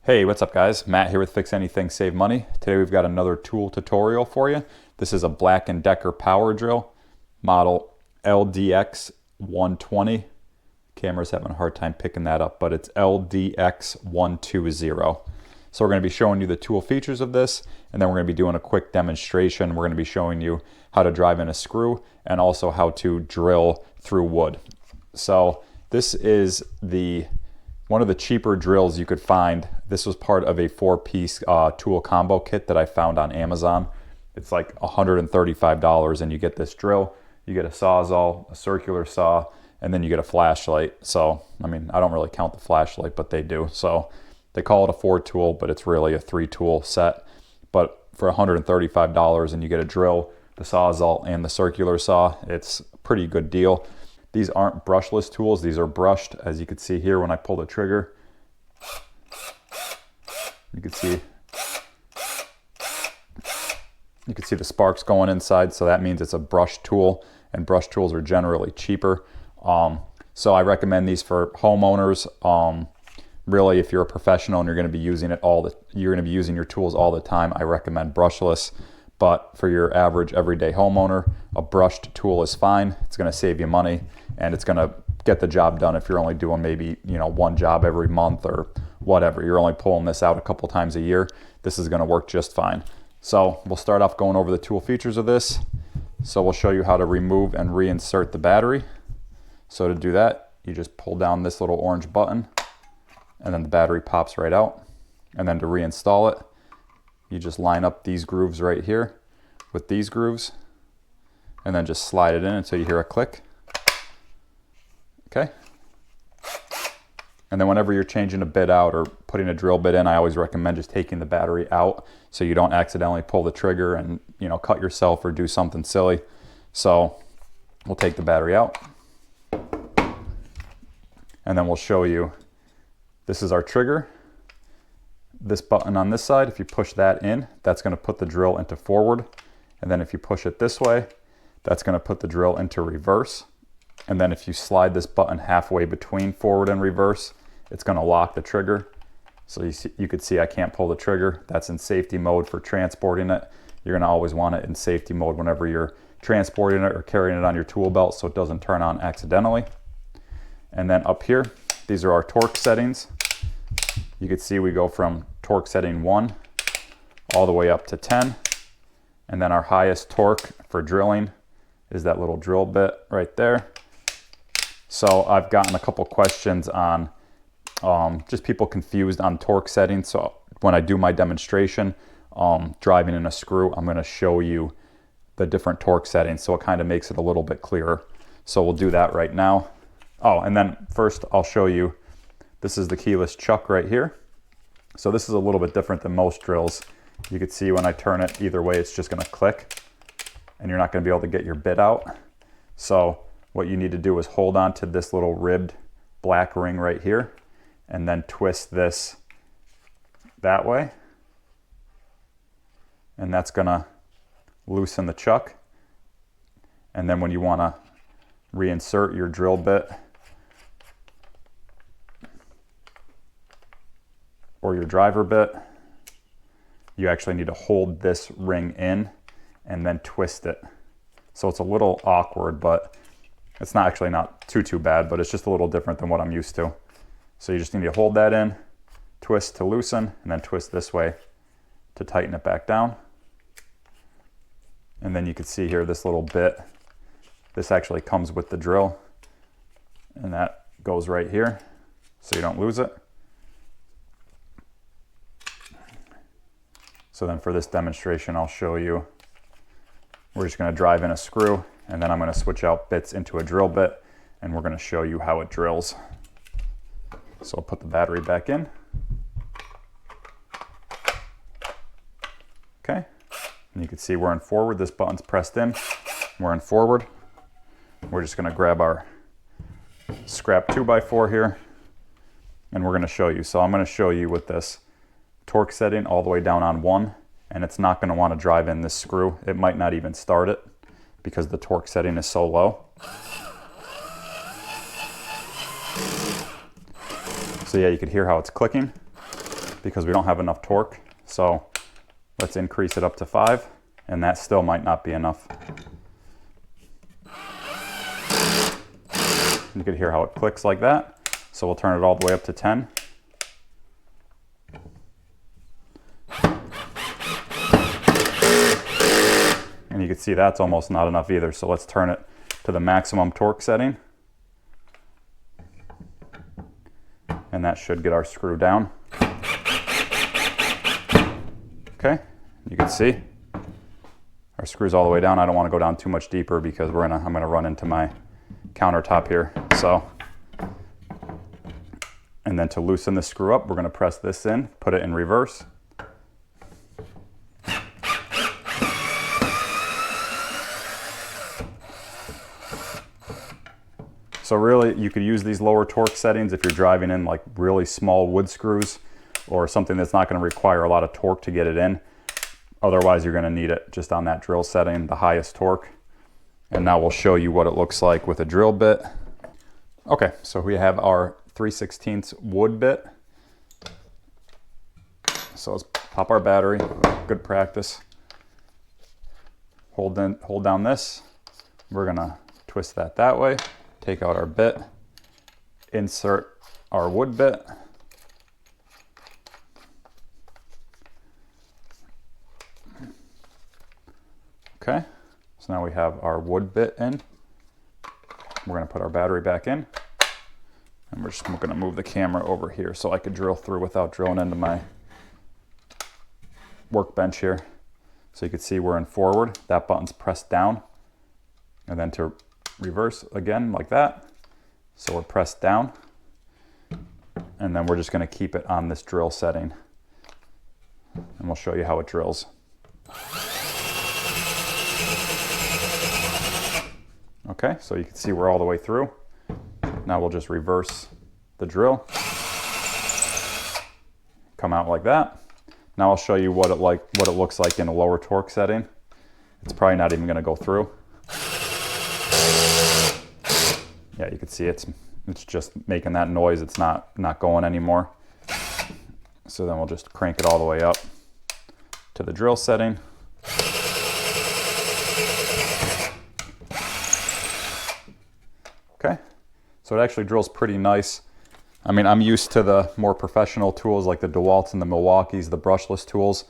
Hey, what's up guys? Matt here with Fix Anything Save Money. Today we've got another tool tutorial for you. This is a Black & Decker power drill, model LDX120. Camera's having a hard time picking that up, but it's LDX120. So we're going to be showing you the tool features of this, and then we're going to be doing a quick demonstration. We're going to be showing you how to drive in a screw and also how to drill through wood. So this is one of the cheaper drills you could find. This was part of a 4-piece tool combo kit that I found on Amazon. It's like $135 and you get this drill, you get a Sawzall, a circular saw, and then you get a flashlight. So, I mean, I don't really count the flashlight, but they do. So they call it a 4-tool, but it's really a 3-tool set. But for $135 and you get a drill, the Sawzall, and the circular saw, it's a pretty good deal. These aren't brushless tools, these are brushed, as you can see here when I pull the trigger. You can see the sparks going inside, so that means it's a brushed tool, and brush tools are generally cheaper. So I recommend these for homeowners. Really, if you're a professional and you're going to be using your tools all the time, I recommend brushless. But for your average everyday homeowner, a brushed tool is fine. It's going to save you money, and it's going to get the job done if you're only doing maybe, one job every month or whatever. You're only pulling this out a couple times a year. This is going to work just fine. So we'll start off going over the tool features of this. So we'll show you how to remove and reinsert the battery. So to do that, you just pull down this little orange button, and then the battery pops right out. And then to reinstall it, you just line up these grooves right here with these grooves, and then just slide it in until you hear a click. Okay. And then whenever you're changing a bit out or putting a drill bit in, I always recommend just taking the battery out so you don't accidentally pull the trigger and cut yourself or do something silly. So we'll take the battery out, and then we'll show you, this is our trigger. This button on this side, if you push that in, that's going to put the drill into forward. And then if you push it this way, that's going to put the drill into reverse. And then if you slide this button halfway between forward and reverse, it's going to lock the trigger. So you could see I can't pull the trigger. That's in safety mode for transporting it. You're going to always want it in safety mode whenever you're transporting it or carrying it on your tool belt so it doesn't turn on accidentally. And then up here, these are our torque settings. You can see we go from torque setting 1 all the way up to 10. And then our highest torque for drilling is that little drill bit right there. So I've gotten a couple questions on just people confused on torque settings. So when I do my demonstration, driving in a screw, I'm going to show you the different torque settings. So it kind of makes it a little bit clearer. So we'll do that right now. Oh, and then first I'll show you, this is the keyless chuck right here. So this is a little bit different than most drills. You can see when I turn it either way, it's just going to click, and you're not going to be able to get your bit out. So what you need to do is hold on to this little ribbed black ring right here, and then twist this that way. And that's going to loosen the chuck. And then when you want to reinsert your drill bit or your driver bit, you actually need to hold this ring in and then twist it. So it's a little awkward, but it's not too bad, but it's just a little different than what I'm used to. So you just need to hold that in, twist to loosen, and then twist this way to tighten it back down. And then you can see here this little bit, this actually comes with the drill, and that goes right here so you don't lose it. So then for this demonstration, I'll show you, we're just going to drive in a screw, and then I'm going to switch out bits into a drill bit, and we're going to show you how it drills. So I'll put the battery back in. Okay, and you can see we're in forward. This button's pressed in. We're in forward. We're just going to grab our scrap 2x4 here, and we're going to show you. So I'm going to show you with this torque setting all the way down on 1, and it's not going to want to drive in this screw. It might not even start it because the torque setting is so low. So yeah, you can hear how it's clicking. because we don't have enough torque. So let's increase it up to 5, and that still might not be enough. You can hear how it clicks like that. So we'll turn it all the way up to 10. And you can see that's almost not enough either. So let's turn it to the maximum torque setting. And that should get our screw down. Okay, you can see our screw's all the way down. I don't want to go down too much deeper because I'm gonna run into my countertop here. So, and then to loosen the screw up, we're gonna press this in, put it in reverse. So really, you could use these lower torque settings if you're driving in like really small wood screws or something that's not going to require a lot of torque to get it in. Otherwise, you're going to need it just on that drill setting, the highest torque. And now we'll show you what it looks like with a drill bit. Okay, so we have our 3/16 wood bit. So let's pop our battery, good practice. Hold down this. We're gonna twist that way. Take out our bit, insert our wood bit. Okay, so now we have our wood bit in. We're gonna put our battery back in, and we're just gonna move the camera over here so I could drill through without drilling into my workbench here. So you can see we're in forward, that button's pressed down, and then to reverse again like that. So we're pressed down, and then we're just going to keep it on this drill setting, and we'll show you how it drills. Okay, so you can see we're all the way through. Now we'll just reverse the drill, come out like that. Now I'll show you what it looks like in a lower torque setting. It's probably not even going to go through. Yeah, you can see it's just making that noise. It's not going anymore. So then we'll just crank it all the way up to the drill setting. Okay, so it actually drills pretty nice. I mean, I'm used to the more professional tools like the DeWalt's and the Milwaukee's, the brushless tools.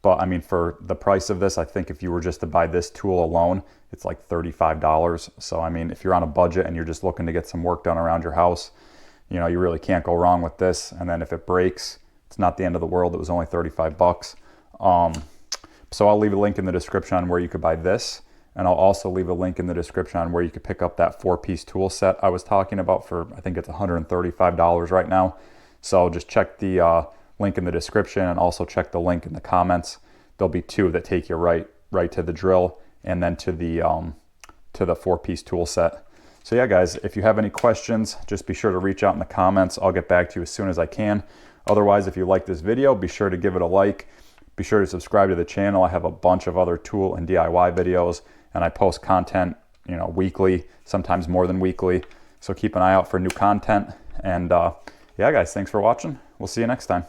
But I mean, for the price of this, I think if you were just to buy this tool alone, it's like $35. So I mean, if you're on a budget and you're just looking to get some work done around your house, you know, you really can't go wrong with this. And then if it breaks, it's not the end of the world. It was only 35 bucks. So I'll leave a link in the description on where you could buy this. And I'll also leave a link in the description on where you could pick up that 4-piece tool set I was talking about for, I think it's $135 right now. So just check the link in the description, and also check the link in the comments. There'll be 2 that take you right to the drill and then to the 4-piece tool set. So yeah, guys, if you have any questions, just be sure to reach out in the comments. I'll get back to you as soon as I can. Otherwise, if you like this video, be sure to give it a like. Be sure to subscribe to the channel. I have a bunch of other tool and DIY videos, and I post content, you know, weekly, sometimes more than weekly. So keep an eye out for new content. And yeah, guys, thanks for watching. We'll see you next time.